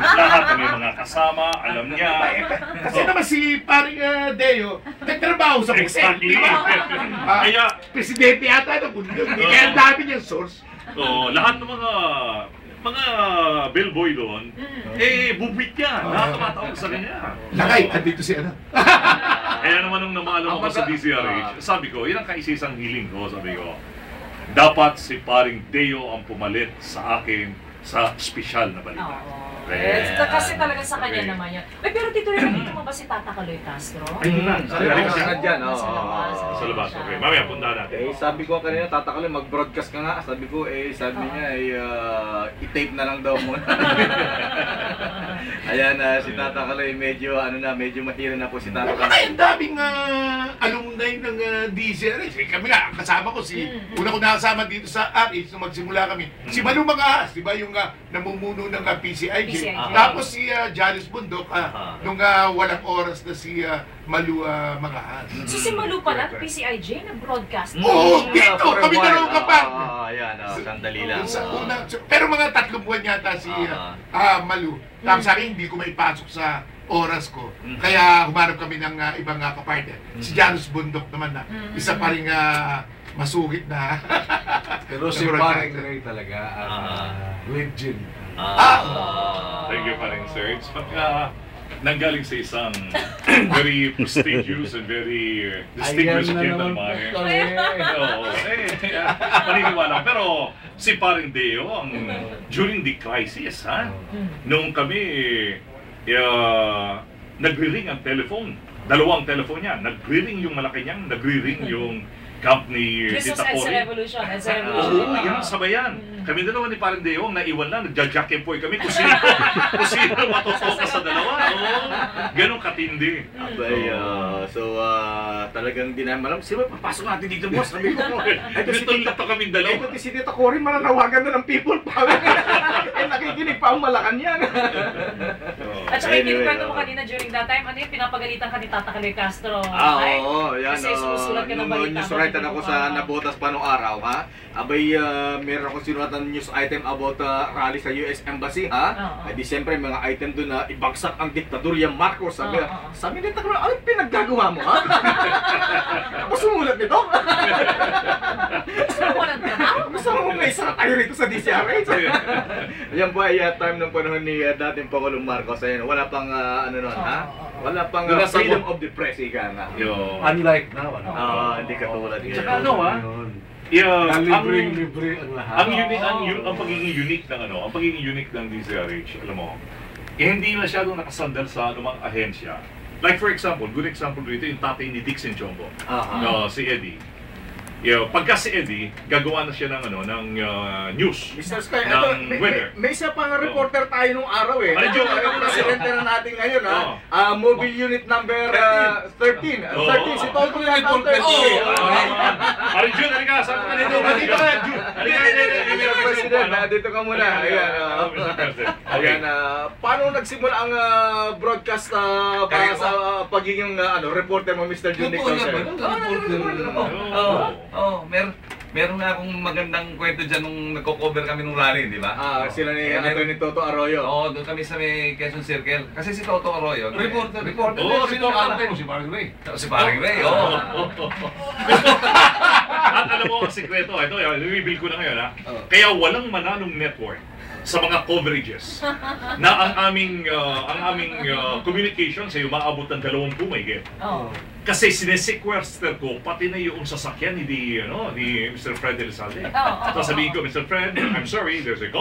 Lahat kami mga kasama, alam niya. Kasi naman si paring Deo, nagtrabaho sa Bukit. Exactly. Kaya, presidente yata ng mundo. Kaya ang dami niyang source. Lahat ng mga bellboy doon, bubwit yan. Lahat tumatawag sa kanya. Lakay, andito si ano. Kaya naman nung namaalam ako sa DZRH, sabi ko, yun ang kaisisang hiling ko, sabi ko, dapat si paring Deo ang pumalit sa akin sa espesyal na balita. Kasi talaga sa kanya naman yan. Ay, pero Tito Ray, nakita mo ba si Tata Kaloy Castro? Ay, hindi na. Galing siya dyan. sa labas. Okay, mamaya punta natin. Sabi ko kanina, Tata Kaloy, mag-broadcast ka nga. Sabi ko, sabi niya, i-tape na lang daw muna. Ayan, si Tata Kaloy, medyo mahira na po si Tata Kaloy. Ang daming alumni ng DZRH. Kami nga, kasama ko una ko nakasama dito sa RH nung magsimula kami. Si Malu Mangaas, di ba yung namumuno ng PCIG. Tapos si Janice Bundok, nung walang oras na si Malu Mangaas. So si Malu pala, PCIG, nag-broadcast? Oo, dito! Kami dalawang kapag! Ayan, sandali lang. Pero mga 3 buwan yata si Malu. Tapos sa akin, hindi ko maipasok sa oras ko. Kaya humanap kami ng ibang kapartner. Si Janice Bundok naman na isa pa rin masugit na. Pero si Paring Ray talaga, legend. Thank you pa rin, Serge. Pagka nanggaling sa isang very prestigious and very distinguished gentleman. Paniniwala. Pero si paring Deo, during the crisis, nung kami nagre-ring ang telephone. 2 telephone niya. Nagre-ring yung malaki niyang, nagre-ring yung camp ni Tita Cory. Revolution. Oo, yan, sabayan. Kami dalawa ni Paring Deo, naiwan lang, nagja-jack and poy kami kung sino matutoka sa dalawa. Ganun katindi. Talagang di namin alam, sino papasok natin dito, boss? Sabi ko, Dito pa kami dalawa. si Tita Cory, mananawagan na ng people power. Nakikinig pa ang Malacanang. At saka yung kwento mo kanina during that time, ano yung pinapagalitan ka ni Tata Kaloy Castro? Oo, yan. Kasi sumusulat ka ng balita. News writer ako sa Nabotas pa noong araw, ha? Abay, meron akong sinulatan news item about rally sa US Embassy, ha? Ay di siyempre, mga item doon na ibagsak ang diktadorya Marcos. Sabi ni Tata Kaloy, ano pinaggagawa mo, ha? Ako sumulat nito? Gusto mo may isa tayo rito sa DCRH? Yan po ay time ng panahon ni dating Pangulong Marcos. Ayun, wala pang ano nun, ha? Wala pang freedom of the press, ika nga. Unlike now, ano? Hindi katulad niya. Tsaka ano, libre ang lahat. Ang pagiging unique ng ang pagiging unique ng DZRH, alam mo, hindi masyadong nakasandal sa anumang ahensya. Like for example, good example dito yung tatay ni Dixon Chombo, si Eddie. Pagka si Eddie, gagawa na siya ng news. Mr. Sky, ng weather. May isa pang reporter tayo nung araw eh. Medyo, presidente na natin ngayon, ha? Mobile unit number 13. 13, si Tolpo yan ang 13. Arjun, halika, saan ka dito? Dito ka, Jun. Halika, dito ka muna. Ayan, paano nagsimula ang broadcast para sa pagiging reporter mo, Mr. Jun Nicol? Meron na akong magandang kwento dyan nung nagko-cover kami nung rally, di ba? Sila ni Anthony Toto Arroyo. Oo, doon kami sa may Quezon Circle. Kasi si Toto Arroyo, reporter. Oo, si Paring Ray. Si Paring Ray, oo. At alam mo ang sikreto, ito, i-reveal ko na ngayon, ha? Kaya walang mananong network sa mga coverages na ang aming communication sa umaabot ng 20 mahigit. Kasi sinesequester ko pati na yung sasakyan ni Mr. Fred Elizalde. Sasabihin ko, Mr. Fred, I'm sorry, there's a